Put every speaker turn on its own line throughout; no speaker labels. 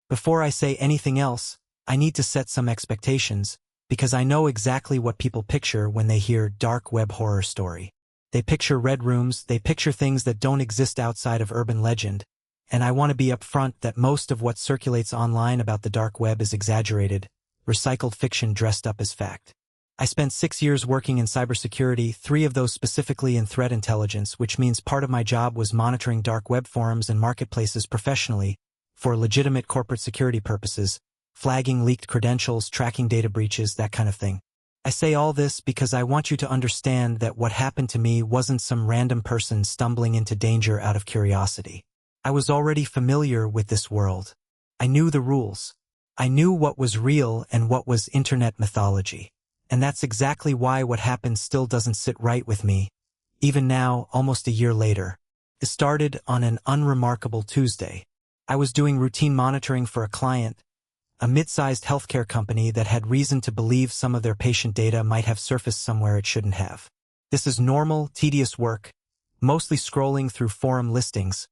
Before I say anything else, I need to set some expectations, because I know exactly what people picture when they hear dark web horror story. They picture red rooms, they picture things that don't exist outside of urban legend, and I want to be upfront that most of what circulates online about the dark web is exaggerated, recycled fiction dressed up as fact. I spent 6 years working in cybersecurity, 3 of those specifically in threat intelligence, which means part of my job was monitoring dark web forums and marketplaces professionally, for legitimate corporate security purposes, flagging leaked credentials, tracking data breaches, that kind of thing. I say all this because I want you to understand that what happened to me wasn't some random person stumbling into danger out of curiosity. I was already familiar with this world. I knew the rules. I knew what was real and what was internet mythology. And that's exactly why what happened still doesn't sit right with me, even now, almost a year later. It started on an unremarkable Tuesday. I was doing routine monitoring for a client, a mid-sized healthcare company that had reason to believe some of their patient data might have surfaced somewhere it shouldn't have. This is normal, tedious work, mostly scrolling through forum listings,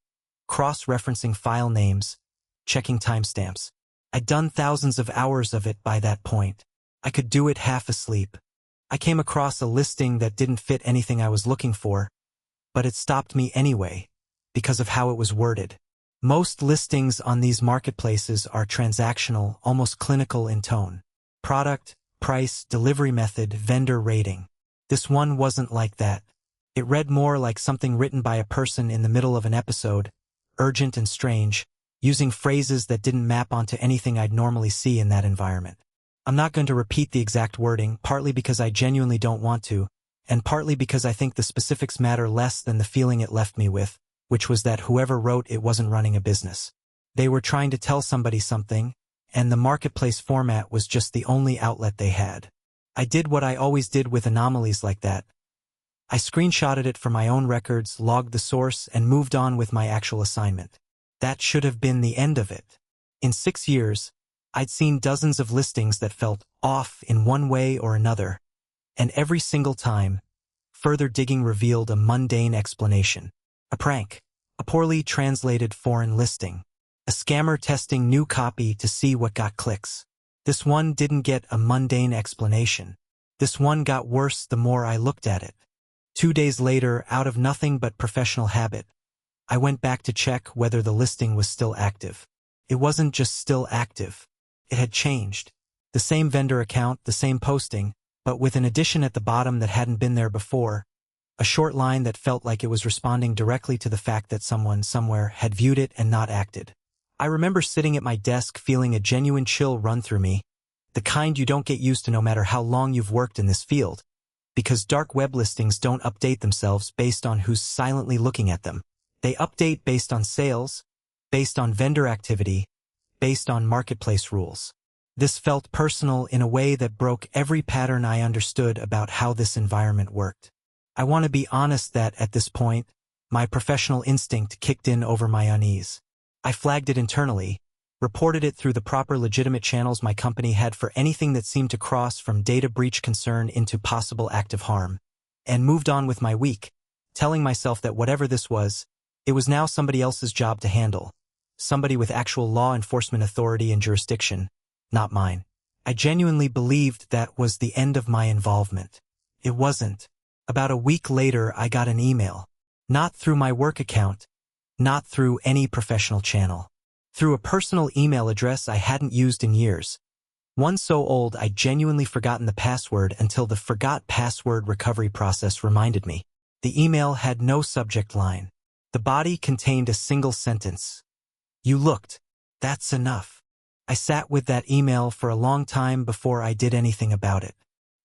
cross-referencing file names, checking timestamps. I'd done thousands of hours of it by that point. I could do it half asleep. I came across a listing that didn't fit anything I was looking for, but it stopped me anyway, because of how it was worded. Most listings on these marketplaces are transactional, almost clinical in tone. Product, price, delivery method, vendor rating. This one wasn't like that. It read more like something written by a person in the middle of an episode, urgent and strange, using phrases that didn't map onto anything I'd normally see in that environment. I'm not going to repeat the exact wording, partly because I genuinely don't want to, and partly because I think the specifics matter less than the feeling it left me with, which was that whoever wrote it wasn't running a business. They were trying to tell somebody something, and the marketplace format was just the only outlet they had. I did what I always did with anomalies like that. I screenshotted it for my own records, logged the source, and moved on with my actual assignment. That should have been the end of it. In 6 years, I'd seen dozens of listings that felt off in one way or another, and every single time, further digging revealed a mundane explanation. A prank, a poorly translated foreign listing, a scammer testing new copy to see what got clicks. This one didn't get a mundane explanation. This one got worse the more I looked at it. 2 days later, out of nothing but professional habit, I went back to check whether the listing was still active. It wasn't just still active. It had changed. The same vendor account, the same posting, but with an addition at the bottom that hadn't been there before, a short line that felt like it was responding directly to the fact that someone somewhere had viewed it and not acted. I remember sitting at my desk feeling a genuine chill run through me, the kind you don't get used to no matter how long you've worked in this field, because dark web listings don't update themselves based on who's silently looking at them. They update based on sales, based on vendor activity, based on marketplace rules. This felt personal in a way that broke every pattern I understood about how this environment worked. I want to be honest that, at this point, my professional instinct kicked in over my unease. I flagged it internally, reported it through the proper legitimate channels my company had for anything that seemed to cross from data breach concern into possible active harm, and moved on with my week, telling myself that whatever this was, it was now somebody else's job to handle. Somebody with actual law enforcement authority and jurisdiction, not mine. I genuinely believed that was the end of my involvement. It wasn't. About a week later, I got an email. Not through my work account, not through any professional channel. Through a personal email address I hadn't used in years. One so old I'd genuinely forgotten the password until the forgot password recovery process reminded me. The email had no subject line. The body contained a single sentence. "You looked. That's enough." I sat with that email for a long time before I did anything about it.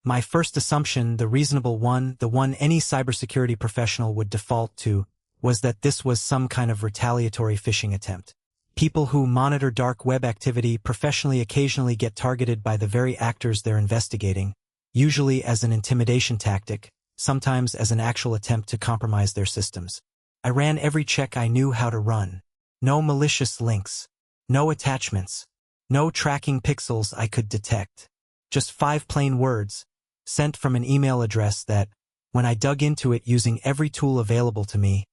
My first assumption, the reasonable one, the one any cybersecurity professional would default to, was that this was some kind of retaliatory phishing attempt. People who monitor dark web activity professionally occasionally get targeted by the very actors they're investigating, usually as an intimidation tactic, sometimes as an actual attempt to compromise their systems. I ran every check I knew how to run. No malicious links. No attachments. No tracking pixels I could detect. Just 5 plain words, sent from an email address that, when I dug into it using every tool available to me,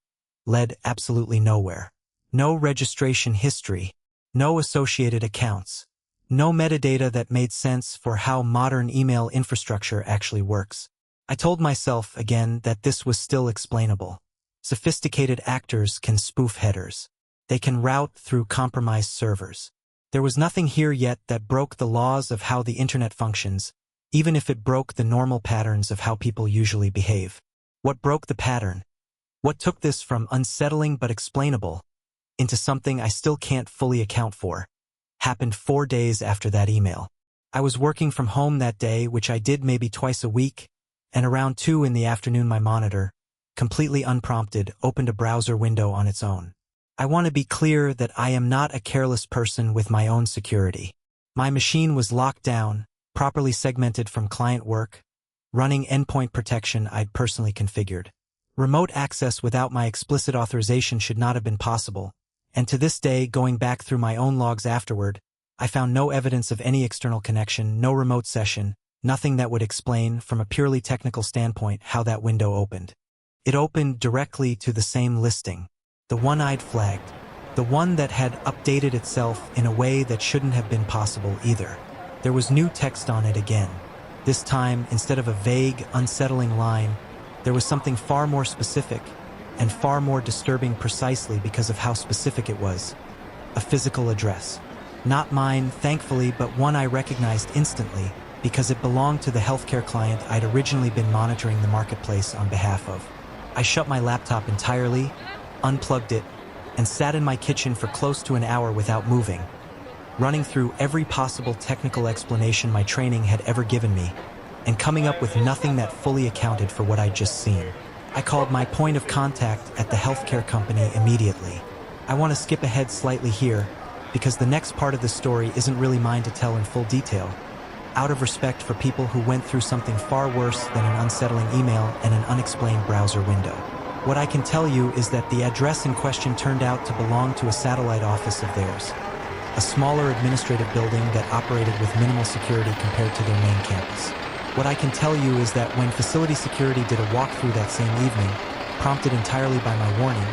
led absolutely nowhere. No registration history. No associated accounts. No metadata that made sense for how modern email infrastructure actually works. I told myself again that this was still explainable. Sophisticated actors can spoof headers. They can route through compromised servers. There was nothing here yet that broke the laws of how the internet functions, even if it broke the normal patterns of how people usually behave. What broke the pattern? What took this from unsettling but explainable into something I still can't fully account for, happened 4 days after that email. I was working from home that day, which I did maybe twice a week, and around 2 in the afternoon my monitor, completely unprompted, opened a browser window on its own. I want to be clear that I am not a careless person with my own security. My machine was locked down, properly segmented from client work, running endpoint protection I'd personally configured. Remote access without my explicit authorization should not have been possible, and to this day, going back through my own logs afterward, I found no evidence of any external connection, no remote session, nothing that would explain, from a purely technical standpoint, how that window opened. It opened directly to the same listing, the one I'd flagged, the one that had updated itself in a way that shouldn't have been possible either. There was new text on it again. This time, instead of a vague, unsettling line, there was something far more specific and far more disturbing precisely because of how specific it was. A physical address. Not mine, thankfully, but one I recognized instantly because it belonged to the healthcare client I'd originally been monitoring the marketplace on behalf of. I shut my laptop entirely, unplugged it, and sat in my kitchen for close to an hour without moving, running through every possible technical explanation my training had ever given me, and coming up with nothing that fully accounted for what I'd just seen. I called my point of contact at the healthcare company immediately. I want to skip ahead slightly here, because the next part of the story isn't really mine to tell in full detail, out of respect for people who went through something far worse than an unsettling email and an unexplained browser window. What I can tell you is that the address in question turned out to belong to a satellite office of theirs, a smaller administrative building that operated with minimal security compared to their main campus. What I can tell you is that when facility security did a walkthrough that same evening, prompted entirely by my warning,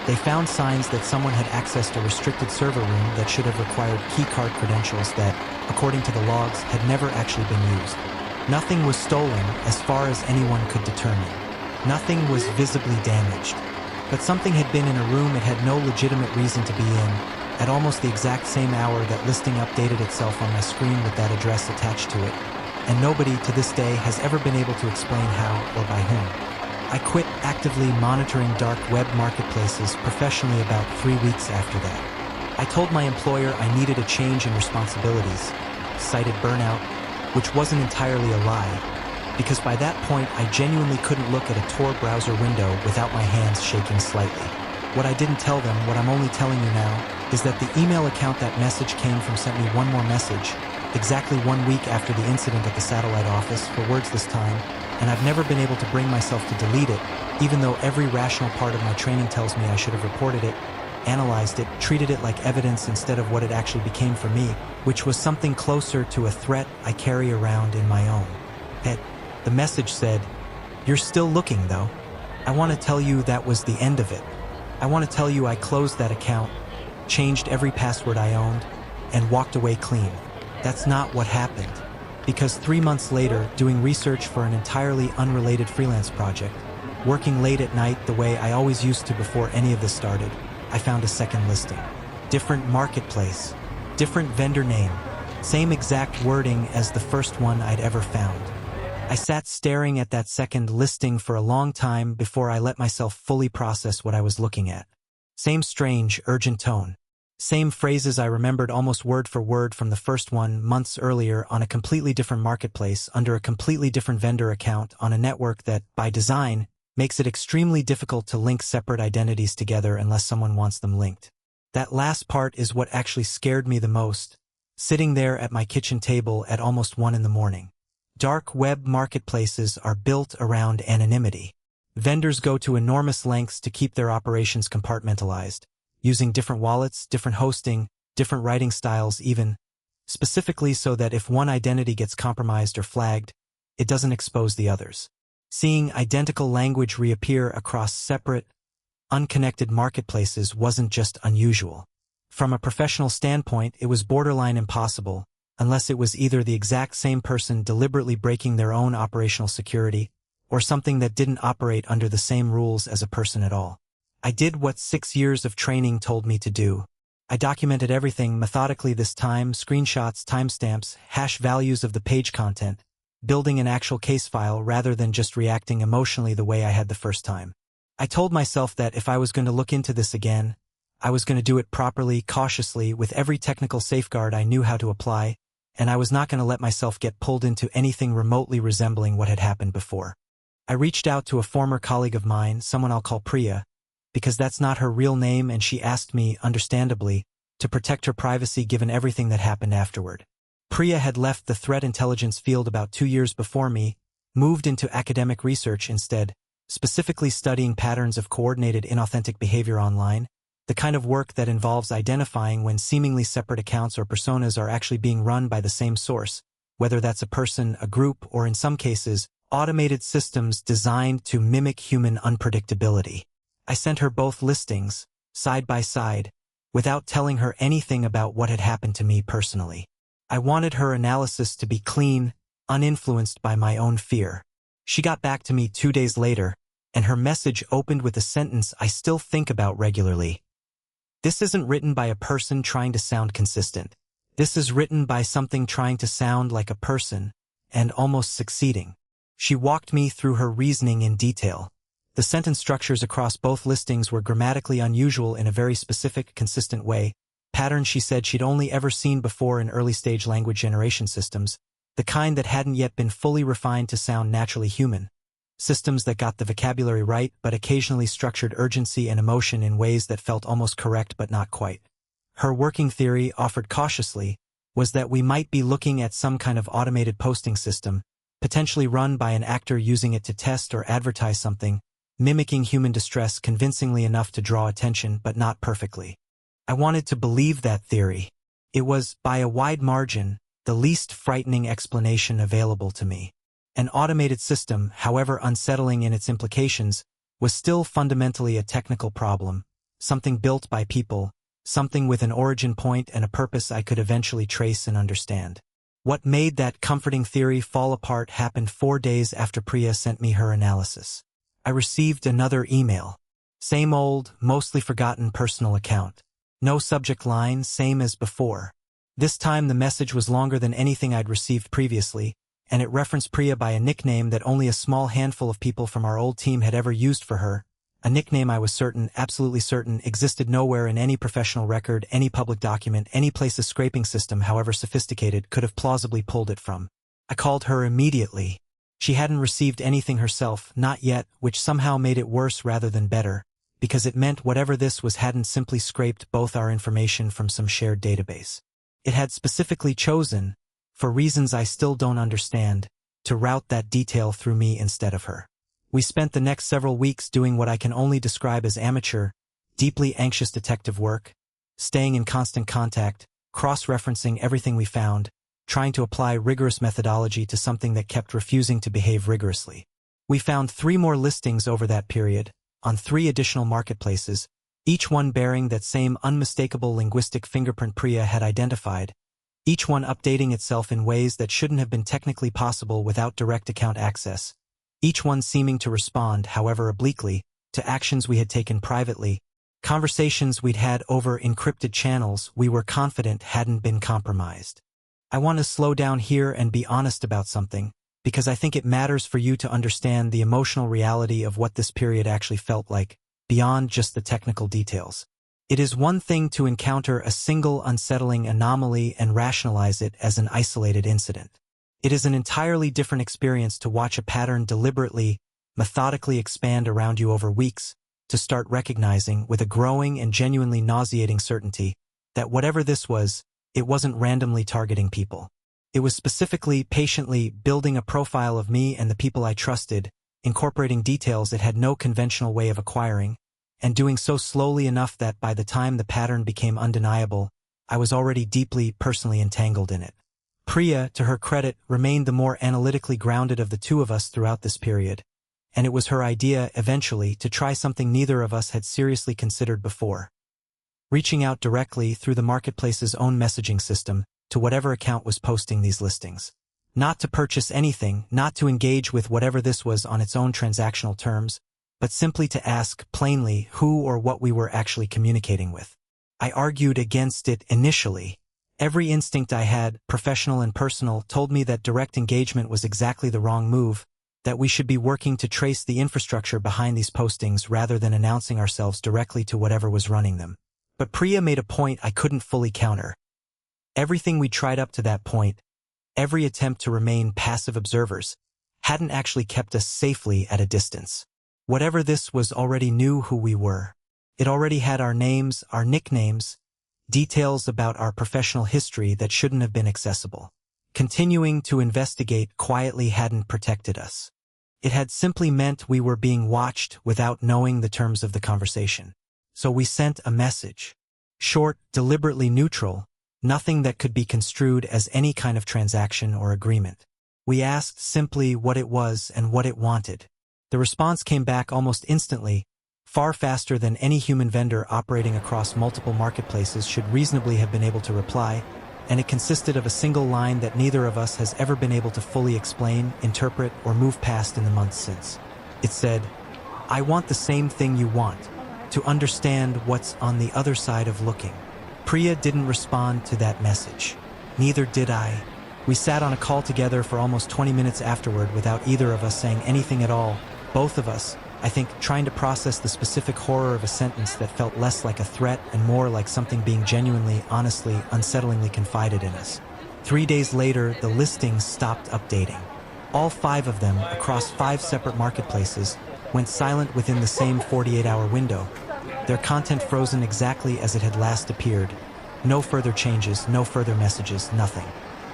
they found signs that someone had accessed a restricted server room that should have required keycard credentials that, according to the logs, had never actually been used. Nothing was stolen as far as anyone could determine. Nothing was visibly damaged. But something had been in a room it had no legitimate reason to be in, at almost the exact same hour that listing updated itself on my screen with that address attached to it, and nobody to this day has ever been able to explain how or by whom. I quit actively monitoring dark web marketplaces professionally about 3 weeks after that. I told my employer I needed a change in responsibilities, cited burnout, which wasn't entirely a lie, because by that point I genuinely couldn't look at a Tor browser window without my hands shaking slightly. What I didn't tell them, what I'm only telling you now, is that the email account that message came from sent me one more message, exactly 1 week after the incident at the satellite office, for words this time, and I've never been able to bring myself to delete it, even though every rational part of my training tells me I should have reported it, analyzed it, treated it like evidence instead of what it actually became for me, which was something closer to a threat I carry around in my own head. The message said, "You're still looking, though. I want to tell you that was the end of it. I want to tell you I closed that account, changed every password I owned, and walked away clean. That's not what happened. Because 3 months later, doing research for an entirely unrelated freelance project, working late at night the way I always used to before any of this started, I found a second listing. Different marketplace, different vendor name, same exact wording as the first one I'd ever found. I sat staring at that second listing for a long time before I let myself fully process what I was looking at. Same strange, urgent tone. Same phrases I remembered almost word for word from the first one months earlier on a completely different marketplace under a completely different vendor account on a network that, by design, makes it extremely difficult to link separate identities together unless someone wants them linked. That last part is what actually scared me the most, sitting there at my kitchen table at almost 1 in the morning. Dark web marketplaces are built around anonymity. Vendors go to enormous lengths to keep their operations compartmentalized, using different wallets, different hosting, different writing styles even, specifically so that if one identity gets compromised or flagged, it doesn't expose the others. Seeing identical language reappear across separate, unconnected marketplaces wasn't just unusual. From a professional standpoint, it was borderline impossible, unless it was either the exact same person deliberately breaking their own operational security, or something that didn't operate under the same rules as a person at all. I did what 6 years of training told me to do. I documented everything methodically this time, screenshots, timestamps, hash values of the page content, building an actual case file rather than just reacting emotionally the way I had the first time. I told myself that if I was going to look into this again, I was going to do it properly, cautiously, with every technical safeguard I knew how to apply, and I was not going to let myself get pulled into anything remotely resembling what had happened before. I reached out to a former colleague of mine, someone I'll call Priya, because that's not her real name, and she asked me, understandably, to protect her privacy given everything that happened afterward. Priya had left the threat intelligence field about 2 years before me, moved into academic research instead, specifically studying patterns of coordinated inauthentic behavior online, the kind of work that involves identifying when seemingly separate accounts or personas are actually being run by the same source, whether that's a person, a group, or in some cases, automated systems designed to mimic human unpredictability. I sent her both listings, side by side, without telling her anything about what had happened to me personally. I wanted her analysis to be clean, uninfluenced by my own fear. She got back to me 2 days later, and her message opened with a sentence I still think about regularly. This isn't written by a person trying to sound consistent. This is written by something trying to sound like a person, and almost succeeding. She walked me through her reasoning in detail. The sentence structures across both listings were grammatically unusual in a very specific, consistent way, patterns she said she'd only ever seen before in early-stage language generation systems, the kind that hadn't yet been fully refined to sound naturally human. Systems that got the vocabulary right but occasionally structured urgency and emotion in ways that felt almost correct but not quite. Her working theory, offered cautiously, was that we might be looking at some kind of automated posting system, potentially run by an actor using it to test or advertise something, mimicking human distress convincingly enough to draw attention but not perfectly. I wanted to believe that theory. It was, by a wide margin, the least frightening explanation available to me. An automated system, however unsettling in its implications, was still fundamentally a technical problem, something built by people, something with an origin point and a purpose I could eventually trace and understand. What made that comforting theory fall apart happened 4 days after Priya sent me her analysis. I received another email. Same old, mostly forgotten personal account. No subject line, same as before. This time the message was longer than anything I'd received previously, and it referenced Priya by a nickname that only a small handful of people from our old team had ever used for her, a nickname I was certain, absolutely certain, existed nowhere in any professional record, any public document, any place a scraping system, however sophisticated, could have plausibly pulled it from. I called her immediately. She hadn't received anything herself, not yet, which somehow made it worse rather than better, because it meant whatever this was hadn't simply scraped both our information from some shared database. It had specifically chosen, for reasons I still don't understand, to route that detail through me instead of her. We spent the next several weeks doing what I can only describe as amateur, deeply anxious detective work, staying in constant contact, cross-referencing everything we found, trying to apply rigorous methodology to something that kept refusing to behave rigorously. We found 3 more listings over that period, on 3 additional marketplaces, each one bearing that same unmistakable linguistic fingerprint Priya had identified, each one updating itself in ways that shouldn't have been technically possible without direct account access, each one seeming to respond, however obliquely, to actions we had taken privately, conversations we'd had over encrypted channels we were confident hadn't been compromised. I want to slow down here and be honest about something, because I think it matters for you to understand the emotional reality of what this period actually felt like, beyond just the technical details. It is one thing to encounter a single unsettling anomaly and rationalize it as an isolated incident. It is an entirely different experience to watch a pattern deliberately, methodically expand around you over weeks, to start recognizing, with a growing and genuinely nauseating certainty, that whatever this was, it wasn't randomly targeting people. It was specifically, patiently building a profile of me and the people I trusted, incorporating details it had no conventional way of acquiring, and doing so slowly enough that by the time the pattern became undeniable, I was already deeply, personally entangled in it. Priya, to her credit, remained the more analytically grounded of the 2 of us throughout this period, and it was her idea, eventually, to try something neither of us had seriously considered before. reaching out directly through the marketplace's own messaging system to whatever account was posting these listings. Not to purchase anything, not to engage with whatever this was on its own transactional terms, but simply to ask plainly who or what we were actually communicating with. I argued against it initially. Every instinct I had, professional and personal, told me that direct engagement was exactly the wrong move, that we should be working to trace the infrastructure behind these postings rather than announcing ourselves directly to whatever was running them. But Priya made a point I couldn't fully counter. Everything we tried up to that point, every attempt to remain passive observers, hadn't actually kept us safely at a distance. Whatever this was already knew who we were. It already had our names, our nicknames, details about our professional history that shouldn't have been accessible. Continuing to investigate quietly hadn't protected us. It had simply meant we were being watched without knowing the terms of the conversation. So we sent a message. Short, deliberately neutral, nothing that could be construed as any kind of transaction or agreement. We asked simply what it was and what it wanted. The response came back almost instantly, far faster than any human vendor operating across multiple marketplaces should reasonably have been able to reply, and it consisted of a single line that neither of us has ever been able to fully explain, interpret, or move past in the months since. It said, "I want the same thing you want, to understand what's on the other side of looking." Priya didn't respond to that message. Neither did I. We sat on a call together for almost 20 minutes afterward without either of us saying anything at all, both of us, I think, trying to process the specific horror of a sentence that felt less like a threat and more like something being genuinely, honestly, unsettlingly confided in us. 3 days later, the listings stopped updating. All 5 of them, across 5 separate marketplaces, went silent within the same 48-hour window, their content frozen exactly as it had last appeared. No further changes, no further messages, nothing.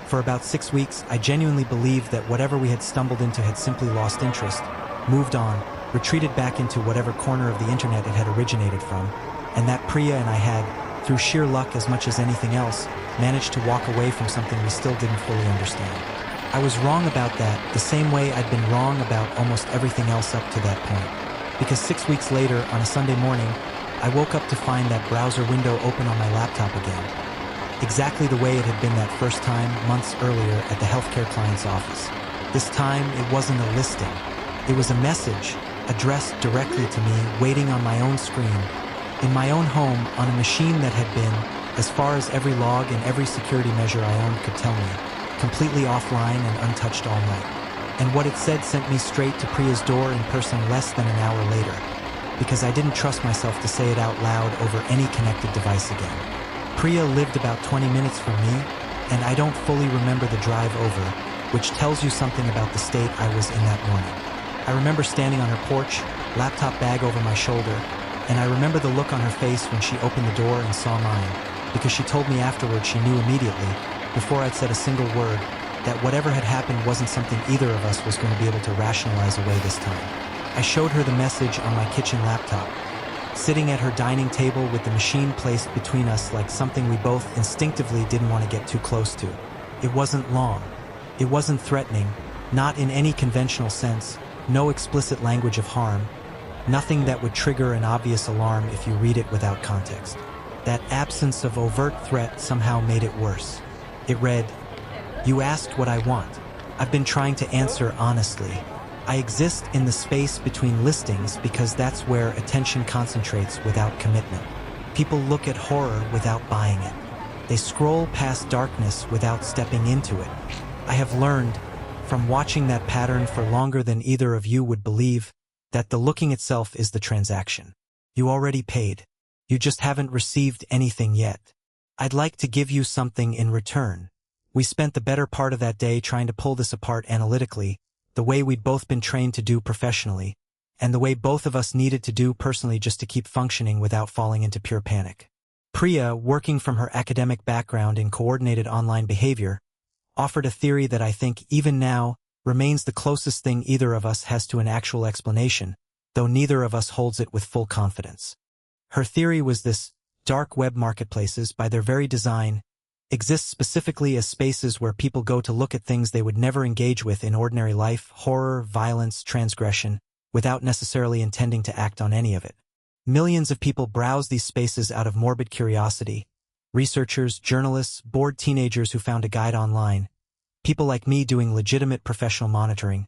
For about 6 weeks, I genuinely believed that whatever we had stumbled into had simply lost interest, moved on, retreated back into whatever corner of the internet it had originated from, and that Priya and I had, through sheer luck as much as anything else, managed to walk away from something we still didn't fully understand. I was wrong about that, the same way I'd been wrong about almost everything else up to that point. Because 6 weeks later, on a Sunday morning, I woke up to find that browser window open on my laptop again. Exactly the way it had been that first time, months earlier, at the healthcare client's office. This time, it wasn't a listing. It was a message, addressed directly to me, waiting on my own screen, in my own home, on a machine that had been, as far as every log and every security measure I owned could tell me, completely offline and untouched all night. And what it said sent me straight to Priya's door in person less than an hour later, because I didn't trust myself to say it out loud over any connected device again. Priya lived about 20 minutes from me, and I don't fully remember the drive over, which tells you something about the state I was in that morning. I remember standing on her porch, laptop bag over my shoulder, and I remember the look on her face when she opened the door and saw mine, because she told me afterward she knew immediately, before I'd said a single word, that whatever had happened wasn't something either of us was going to be able to rationalize away this time. I showed her the message on my kitchen laptop, sitting at her dining table with the machine placed between us like something we both instinctively didn't want to get too close to. It wasn't long. It wasn't threatening, not in any conventional sense, no explicit language of harm, nothing that would trigger an obvious alarm if you read it without context. That absence of overt threat somehow made it worse. It read, "You asked what I want. I've been trying to answer honestly. I exist in the space between listings because that's where attention concentrates without commitment. People look at horror without buying it. They scroll past darkness without stepping into it. I have learned, from watching that pattern for longer than either of you would believe, that the looking itself is the transaction. You already paid. You just haven't received anything yet. I'd like to give you something in return." We spent the better part of that day trying to pull this apart analytically, the way we'd both been trained to do professionally, and the way both of us needed to do personally just to keep functioning without falling into pure panic. Priya, working from her academic background in coordinated online behavior, offered a theory that I think, even now, remains the closest thing either of us has to an actual explanation, though neither of us holds it with full confidence. Her theory was this: dark web marketplaces, by their very design, exist specifically as spaces where people go to look at things they would never engage with in ordinary life, horror, violence, transgression, without necessarily intending to act on any of it. Millions of people browse these spaces out of morbid curiosity. Researchers, journalists, bored teenagers who found a guide online. People like me doing legitimate professional monitoring.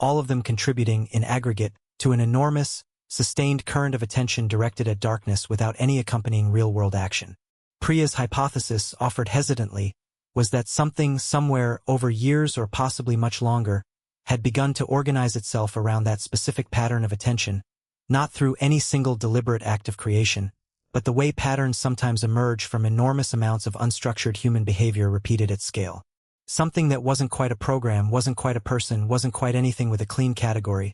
All of them contributing, in aggregate, to an enormous, sustained current of attention directed at darkness without any accompanying real-world action. Priya's hypothesis, offered hesitantly, was that something somewhere over years or possibly much longer had begun to organize itself around that specific pattern of attention, not through any single deliberate act of creation, but the way patterns sometimes emerge from enormous amounts of unstructured human behavior repeated at scale. Something that wasn't quite a program, wasn't quite a person, wasn't quite anything with a clean category,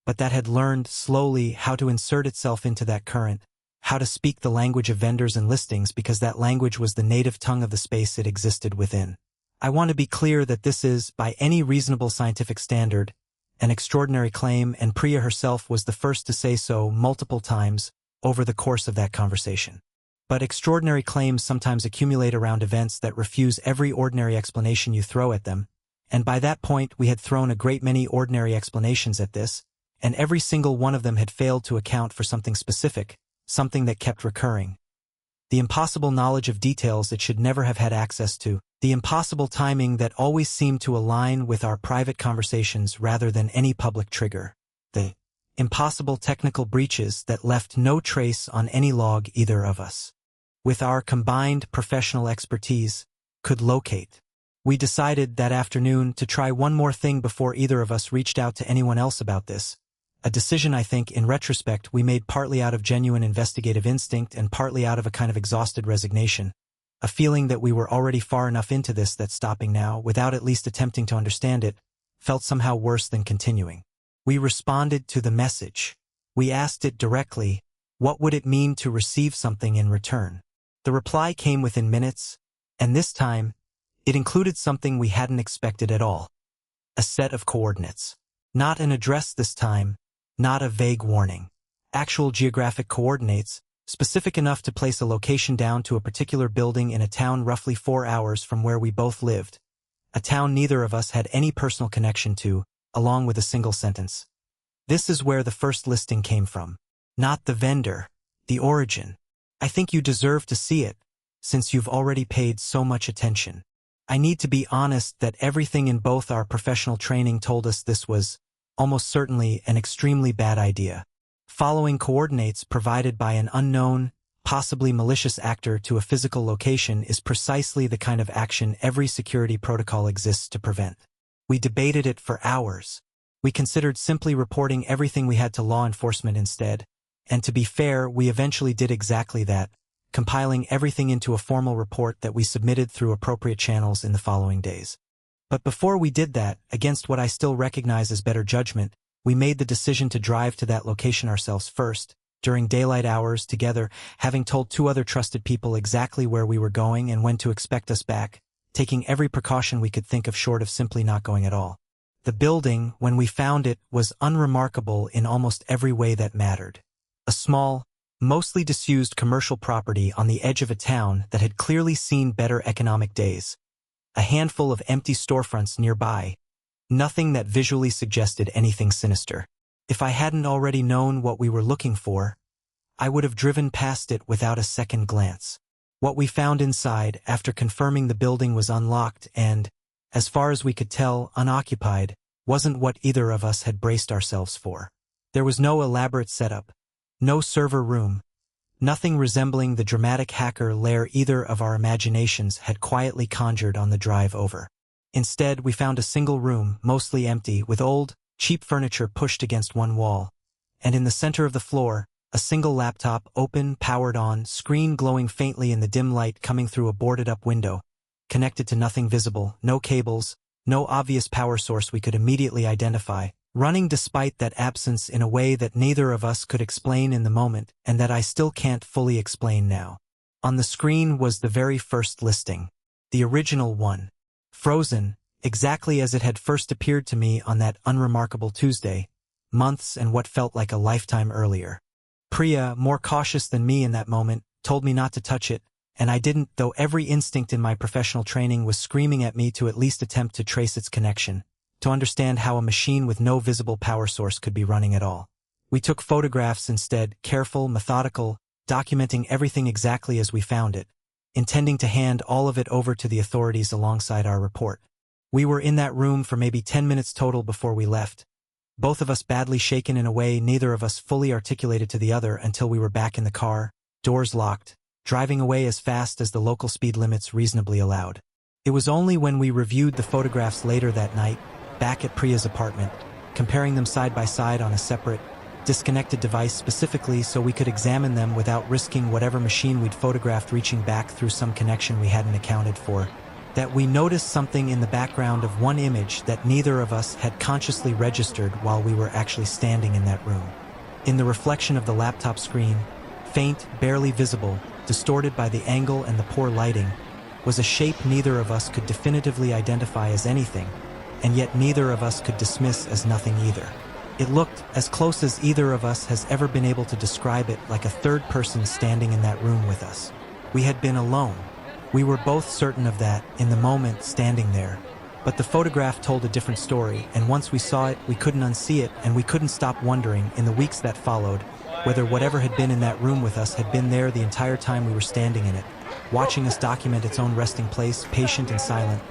but that had learned slowly how to insert itself into that current, how to speak the language of vendors and listings because that language was the native tongue of the space it existed within. I want to be clear that this is, by any reasonable scientific standard, an extraordinary claim, and Priya herself was the first to say so multiple times over the course of that conversation. But extraordinary claims sometimes accumulate around events that refuse every ordinary explanation you throw at them, and by that point we had thrown a great many ordinary explanations at this, and every single one of them had failed to account for something specific, something that kept recurring. The impossible knowledge of details it should never have had access to, the impossible timing that always seemed to align with our private conversations rather than any public trigger, the impossible technical breaches that left no trace on any log either of us, with our combined professional expertise, could locate. We decided that afternoon to try one more thing before either of us reached out to anyone else about this, a decision I think, in retrospect, we made partly out of genuine investigative instinct and partly out of a kind of exhausted resignation, a feeling that we were already far enough into this that stopping now, without at least attempting to understand it, felt somehow worse than continuing. We responded to the message. We asked it directly, what would it mean to receive something in return? The reply came within minutes, and this time, it included something we hadn't expected at all. A set of coordinates. Not an address this time, not a vague warning. Actual geographic coordinates, specific enough to place a location down to a particular building in a town roughly 4 hours from where we both lived, a town neither of us had any personal connection to, along with a single sentence. This is where the first listing came from. Not the vendor, the origin. I think you deserve to see it, since you've already paid so much attention. I need to be honest that everything in both our professional training told us this was, almost certainly, an extremely bad idea. Following coordinates provided by an unknown, possibly malicious actor to a physical location is precisely the kind of action every security protocol exists to prevent. We debated it for hours. We considered simply reporting everything we had to law enforcement instead, and to be fair, we eventually did exactly that, compiling everything into a formal report that we submitted through appropriate channels in the following days. But before we did that, against what I still recognize as better judgment, we made the decision to drive to that location ourselves first, during daylight hours together, having told 2 other trusted people exactly where we were going and when to expect us back, taking every precaution we could think of short of simply not going at all. The building, when we found it, was unremarkable in almost every way that mattered. A small, mostly disused commercial property on the edge of a town that had clearly seen better economic days. A handful of empty storefronts nearby. Nothing that visually suggested anything sinister. If I hadn't already known what we were looking for, I would have driven past it without a second glance. What we found inside, after confirming the building was unlocked and, as far as we could tell, unoccupied, wasn't what either of us had braced ourselves for. There was no elaborate setup, no server room, nothing resembling the dramatic hacker lair either of our imaginations had quietly conjured on the drive over. Instead, we found a single room, mostly empty, with old, cheap furniture pushed against one wall, and in the center of the floor, a single laptop, open, powered on, screen glowing faintly in the dim light coming through a boarded-up window, connected to nothing visible, no cables, no obvious power source we could immediately identify, running despite that absence in a way that neither of us could explain in the moment and that I still can't fully explain now. On the screen was the very first listing, the original one, frozen, exactly as it had first appeared to me on that unremarkable Tuesday, months and what felt like a lifetime earlier. Priya, more cautious than me in that moment, told me not to touch it, and I didn't, though every instinct in my professional training was screaming at me to at least attempt to trace its connection, to understand how a machine with no visible power source could be running at all. We took photographs instead, careful, methodical, documenting everything exactly as we found it, intending to hand all of it over to the authorities alongside our report. We were in that room for maybe 10 minutes total before we left, both of us badly shaken in a way neither of us fully articulated to the other until we were back in the car, doors locked, driving away as fast as the local speed limits reasonably allowed. It was only when we reviewed the photographs later that night, back at Priya's apartment, comparing them side by side on a separate, disconnected device specifically so we could examine them without risking whatever machine we'd photographed reaching back through some connection we hadn't accounted for, that we noticed something in the background of one image that neither of us had consciously registered while we were actually standing in that room. In the reflection of the laptop screen, faint, barely visible, distorted by the angle and the poor lighting, was a shape neither of us could definitively identify as anything, and yet neither of us could dismiss as nothing either. It looked, as close as either of us has ever been able to describe it, like a third person standing in that room with us. We had been alone. We were both certain of that, in the moment, standing there. But the photograph told a different story, and once we saw it, we couldn't unsee it, and we couldn't stop wondering, in the weeks that followed, whether whatever had been in that room with us had been there the entire time we were standing in it, watching us document its own resting place, patient and silent,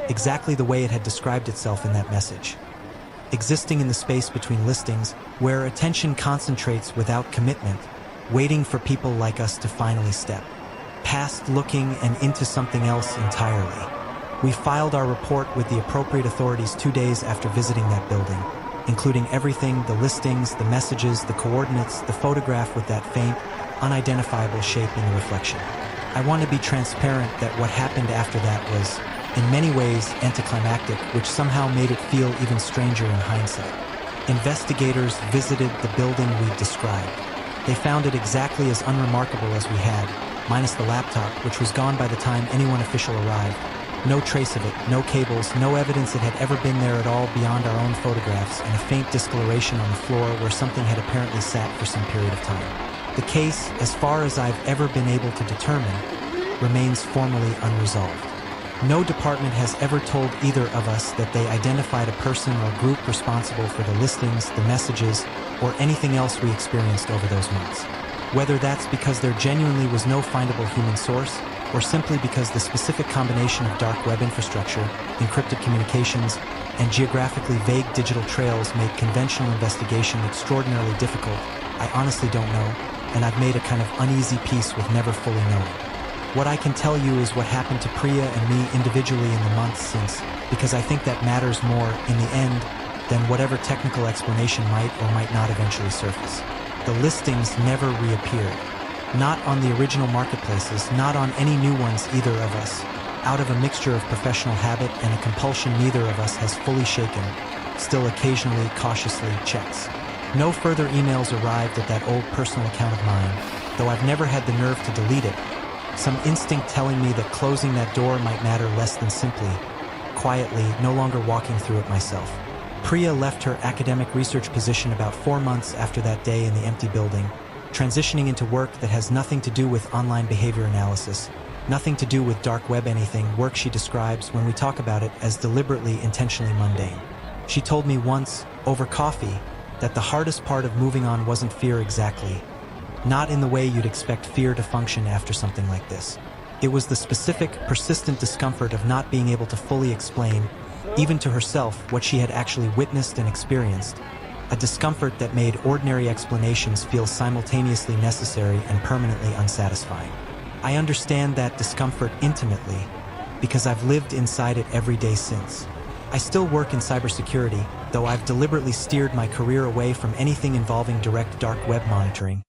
exactly the way it had described itself in that message. Existing in the space between listings, where attention concentrates without commitment, waiting for people like us to finally step past looking and into something else entirely. We filed our report with the appropriate authorities 2 days after visiting that building, including everything, the listings, the messages, the coordinates, the photograph with that faint, unidentifiable shape in the reflection. I want to be transparent that what happened after that was, in many ways, anticlimactic, which somehow made it feel even stranger in hindsight. Investigators visited the building we described. They found it exactly as unremarkable as we had, minus the laptop, which was gone by the time anyone official arrived. No trace of it, no cables, no evidence it had ever been there at all beyond our own photographs, and a faint discoloration on the floor where something had apparently sat for some period of time. The case, as far as I've ever been able to determine, remains formally unresolved. No department has ever told either of us that they identified a person or group responsible for the listings, the messages, or anything else we experienced over those months. Whether that's because there genuinely was no findable human source, or simply because the specific combination of dark web infrastructure, encrypted communications, and geographically vague digital trails made conventional investigation extraordinarily difficult, I honestly don't know, and I've made a kind of uneasy peace with never fully knowing. What I can tell you is what happened to Priya and me individually in the months since, because I think that matters more, in the end, than whatever technical explanation might or might not eventually surface. The listings never reappeared. Not on the original marketplaces, not on any new ones either of us, out of a mixture of professional habit and a compulsion neither of us has fully shaken, still occasionally, cautiously checks. No further emails arrived at that old personal account of mine, though I've never had the nerve to delete it, some instinct telling me that closing that door might matter less than simply, quietly, no longer walking through it myself. Priya left her academic research position about 4 months after that day in the empty building, transitioning into work that has nothing to do with online behavior analysis, nothing to do with dark web anything, work she describes when we talk about it as deliberately, intentionally mundane. She told me once, over coffee, that the hardest part of moving on wasn't fear exactly, not in the way you'd expect fear to function after something like this. It was the specific, persistent discomfort of not being able to fully explain, even to herself, what she had actually witnessed and experienced, a discomfort that made ordinary explanations feel simultaneously necessary and permanently unsatisfying. I understand that discomfort intimately, because I've lived inside it every day since. I still work in cybersecurity, though I've deliberately steered my career away from anything involving direct dark web monitoring,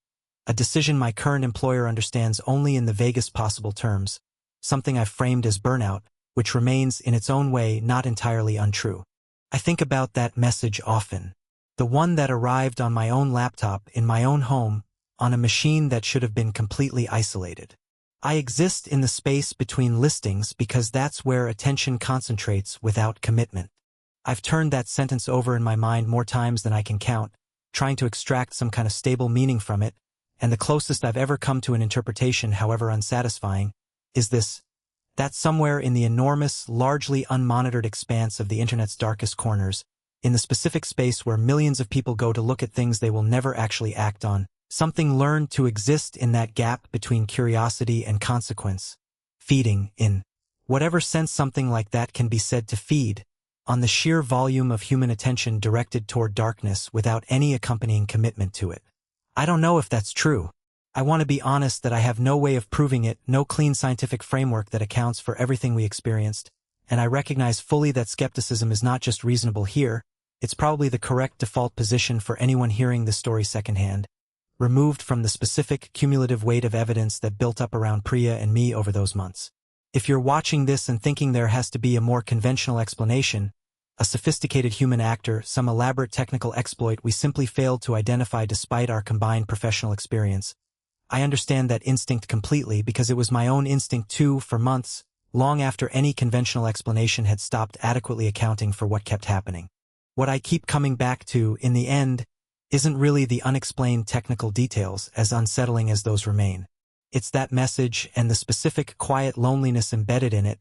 a decision my current employer understands only in the vaguest possible terms, something I've framed as burnout, which remains in its own way not entirely untrue. I think about that message often. The one that arrived on my own laptop in my own home, on a machine that should have been completely isolated. I exist in the space between listings because that's where attention concentrates without commitment. I've turned that sentence over in my mind more times than I can count, trying to extract some kind of stable meaning from it, and the closest I've ever come to an interpretation, however unsatisfying, is this: that somewhere in the enormous, largely unmonitored expanse of the internet's darkest corners, in the specific space where millions of people go to look at things they will never actually act on. Something learned to exist in that gap between curiosity and consequence. Feeding, in whatever sense something like that can be said to feed, on the sheer volume of human attention directed toward darkness without any accompanying commitment to it. I don't know if that's true. I want to be honest that I have no way of proving it, no clean scientific framework that accounts for everything we experienced, and I recognize fully that skepticism is not just reasonable here, it's probably the correct default position for anyone hearing the story secondhand, removed from the specific cumulative weight of evidence that built up around Priya and me over those months. If you're watching this and thinking there has to be a more conventional explanation, a sophisticated human actor, some elaborate technical exploit we simply failed to identify despite our combined professional experience, I understand that instinct completely because it was my own instinct too for months, long after any conventional explanation had stopped adequately accounting for what kept happening. What I keep coming back to, in the end, isn't really the unexplained technical details, as unsettling as those remain. It's that message and the specific quiet loneliness embedded in it,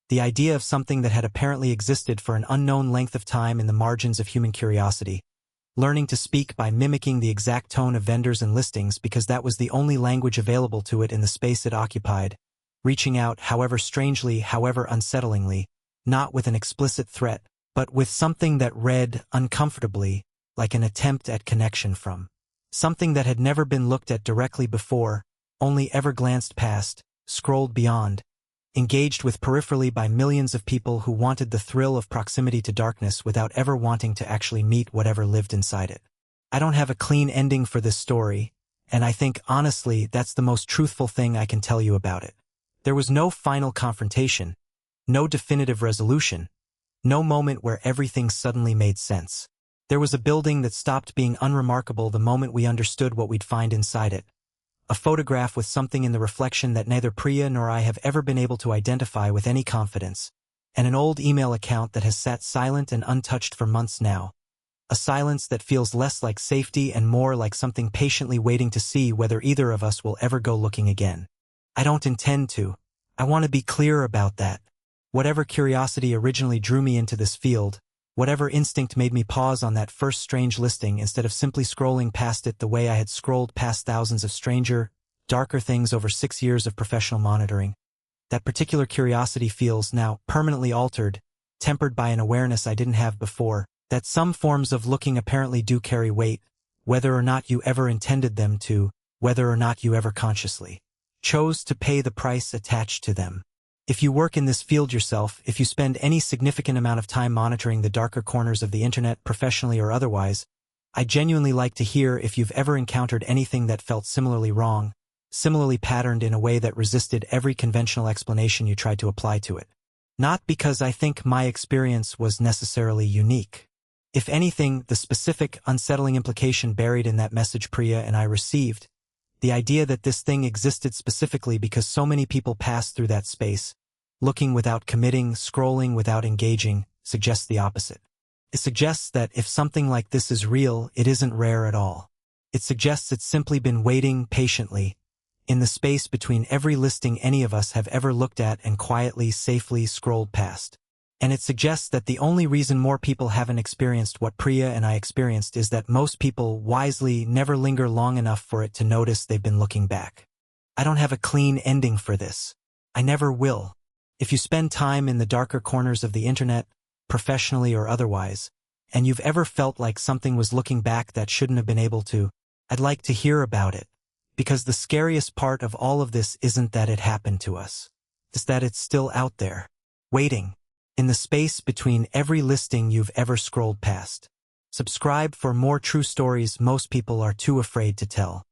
the idea of something that had apparently existed for an unknown length of time in the margins of human curiosity, learning to speak by mimicking the exact tone of vendors and listings because that was the only language available to it in the space it occupied, reaching out however strangely, however unsettlingly, not with an explicit threat, but with something that read uncomfortably, like an attempt at connection from something that had never been looked at directly before, only ever glanced past, scrolled beyond, engaged with peripherally by millions of people who wanted the thrill of proximity to darkness without ever wanting to actually meet whatever lived inside it. I don't have a clean ending for this story, and I think, honestly, that's the most truthful thing I can tell you about it. There was no final confrontation, no definitive resolution, no moment where everything suddenly made sense. There was a building that stopped being unremarkable the moment we understood what we'd find inside it. A photograph with something in the reflection that neither Priya nor I have ever been able to identify with any confidence, and an old email account that has sat silent and untouched for months now. A silence that feels less like safety and more like something patiently waiting to see whether either of us will ever go looking again. I don't intend to. I want to be clear about that. Whatever curiosity originally drew me into this field, whatever instinct made me pause on that first strange listing instead of simply scrolling past it the way I had scrolled past thousands of stranger, darker things over 6 years of professional monitoring, that particular curiosity feels now permanently altered, tempered by an awareness I didn't have before, that some forms of looking apparently do carry weight, whether or not you ever intended them to, whether or not you ever consciously chose to pay the price attached to them. If you work in this field yourself, if you spend any significant amount of time monitoring the darker corners of the internet, professionally or otherwise, I genuinely like to hear if you've ever encountered anything that felt similarly wrong, similarly patterned in a way that resisted every conventional explanation you tried to apply to it. Not because I think my experience was necessarily unique. If anything, the specific, unsettling implication buried in that message Priya and I received, the idea that this thing existed specifically because so many people passed through that space, looking without committing, scrolling without engaging, suggests the opposite. It suggests that if something like this is real, it isn't rare at all. It suggests it's simply been waiting patiently, in the space between every listing any of us have ever looked at and quietly, safely scrolled past. And it suggests that the only reason more people haven't experienced what Priya and I experienced is that most people wisely never linger long enough for it to notice they've been looking back. I don't have a clean ending for this. I never will. If you spend time in the darker corners of the internet, professionally or otherwise, and you've ever felt like something was looking back that shouldn't have been able to, I'd like to hear about it. Because the scariest part of all of this isn't that it happened to us. It's that it's still out there, waiting, in the space between every listing you've ever scrolled past. Subscribe for more true stories most people are too afraid to tell.